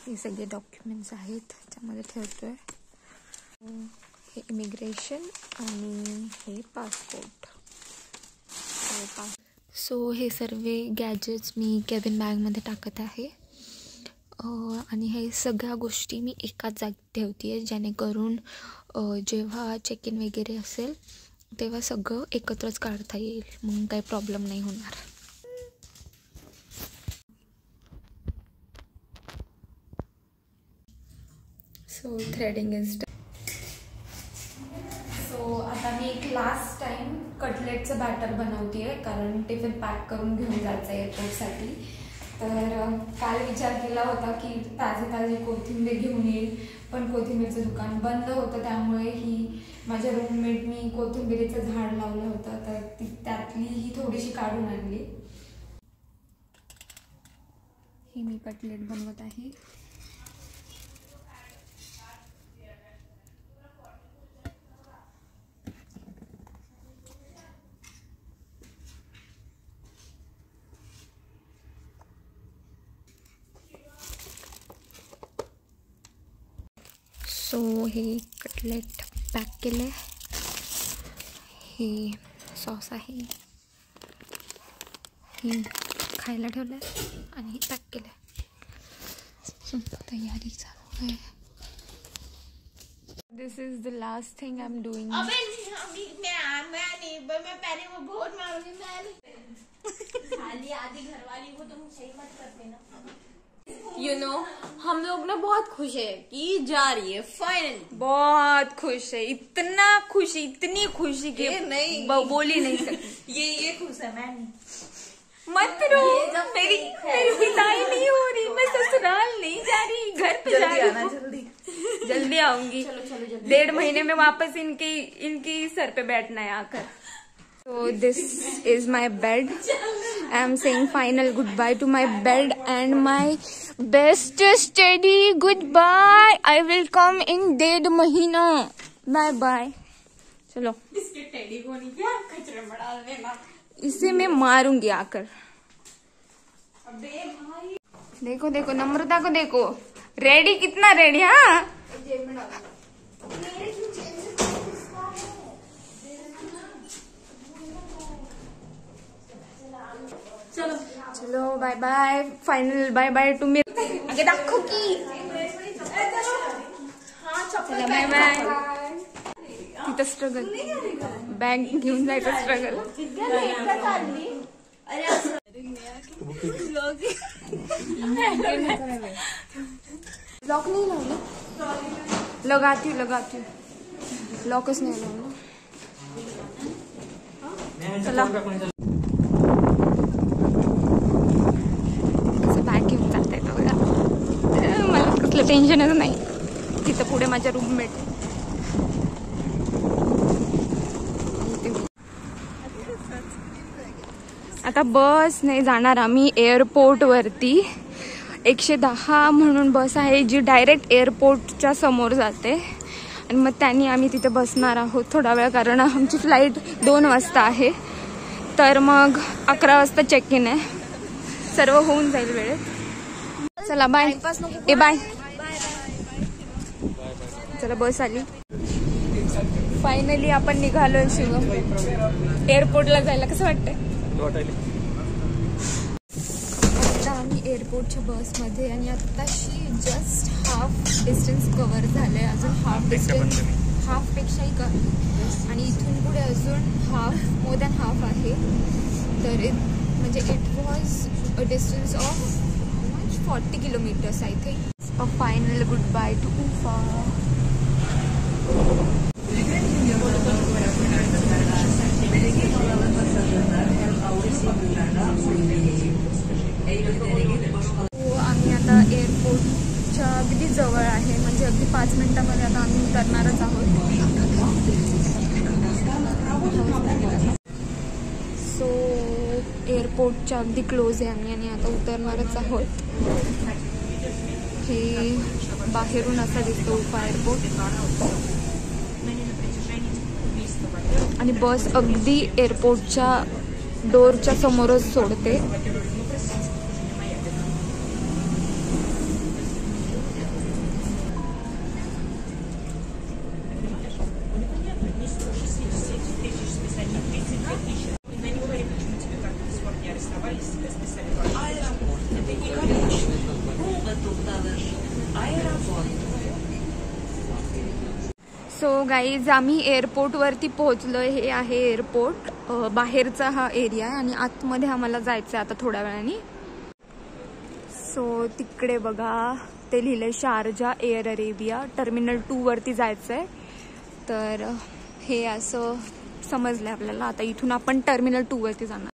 हे सगळे डॉक्युमेंट्स आहेत त्याच्यामध्ये ठेवतोय. हे इमिग्रेशन आणि हे पासपोर्ट. सो हे सर्व गॅजेट्स मी कॅबिन बॅगमध्ये टाकत आहे आणि हे सगळ्या गोष्टी मी एकाच जागी ठेवते आहे, जेणेकरून जेव्हा चेक इन वगैरे असेल तेव्हा सगळं एकत्रच काढता येईल, मग काही प्रॉब्लेम नाही होणार. So threading is done. So आता मी एक लास्ट टाइम कटलेटचं बॅटर बनवते आहे, कारण टिफिन पॅक करून घेऊन जायचं आहे एअरपोर्टसाठी. तर काल विचार केला होता की ताजी कोथिंबीर घेऊन येईल, पण कोथिंबीरचं दुकान बंद होतं, त्यामुळे ही माझ्या रूममेटनी कोथिंबीरीचं झाड लावलं होतं, तर त्यातली ही थोडीशी काढून आणली. ही मी कटलेट बनवत आहे. सो हे कटलेट पॅक केले. हे सॉस आहे, हे खायला ठेवलं आणि हे पॅक केलं. तयारी चालू आहे. This is the last thing I am doing. You know, हम लोग ना बहुत खुश है कि जा रही है फाइनली. बहुत खुश है, इतना खुशी, इतनी खुशी कि नहीं बोल ही नहीं सकती. ये खुश है. मैं मत रो, मेरी विदाई नहीं हो रही, मैं ससुराल नहीं जा रही, घर पे जा रही हूँ. जल्दी आऊंगी. चलो 1.5 महीने में वापस इनकी सर पे बैठना है आकर. So this is my bed. I am saying final goodbye to my bed and my best study. Goodbye. I will come in 1.5 महीना. Bye bye. चलो. इसके टेडी को नहीं क्या कचरे में डाल देना. इसे मैं मारूंगी आकर. अबे भाई. देखो नम्रता को देखो. रेडी, कितना रेडी. हाँ. चलो bye bye. Final bye bye to me. आगे दाखव की. चला बाय बाय. तिथं स्ट्रगल, बॅग घेऊन जायचं स्ट्रगल. लॉक नाही लावलं. लगाती लॉकच नाही लावलं. चला बॅग घेऊन जात आहे बघा. मला कसलं टेन्शनच नाही. तिथं पुढे माझ्या रूममेट. आता बस नाही जाणार आम्ही एअरपोर्ट वरती. 110 म्हणून बस आहे जी डायरेक्ट एअरपोर्टच्या समोर जाते आणि मग त्यांनी आम्ही तिथे बसणार आहोत थोडा वेळ, कारण आमची फ्लाईट 2 वाजता आहे. तर मग 11 वाजता चेक इन आहे. सर्व होऊन जाईल वेळेत. चला बाय. बाय. चला बस आली. फायनली आपण निघालोय शिवम एअरपोर्टला जायला. कसं वाटतंय? आता आम्ही एअरपोर्टच्या बसमध्ये आणि आत्ताशी जस्ट हाफ डिस्टन्स कव्हर झालंय. अजून हाफ पेक्षाही कमी आणि इथून पुढे अजून मोर दॅन हाफ आहे. तर म्हणजे it was a distance of 40 kilometres I think. A final goodbye to Ufa. आम्ही आता एअरपोर्टच्या अगदी जवळ आहे, म्हणजे अगदी 5 मिनिटांमध्ये आता आम्ही उतरणारच आहोत. सो एअरपोर्टच्या अगदी क्लोज आहे आम्ही आणि आता उतरणारच आहोत. हे बाहेरून असा दिसतो उफा एअरपोर्ट आणि बस अगदी एअरपोर्टच्या डोरच्या समोरच सोडते. на них 32 тысячи. И на него почему тебе как-то сегодня не арестовали, себя списали в аэропорт. Это не конечно. Аэропорт. सो गाईज आम्ही एअरपोर्टवरती पोहोचलो. हे आहे एअरपोर्ट, बाहेरचा हा एरिया आहे आणि आतमध्ये आम्हाला जायचं आहे आता थोड्या वेळाने. सो तिकडे बघा ते लिहिलंय शारजा एअर अरेबिया टर्मिनल 2 वरती जायचं आहे. तर हे असं समजलंय आपल्याला. आता इथून आपण टर्मिनल 2 वरती जाणार.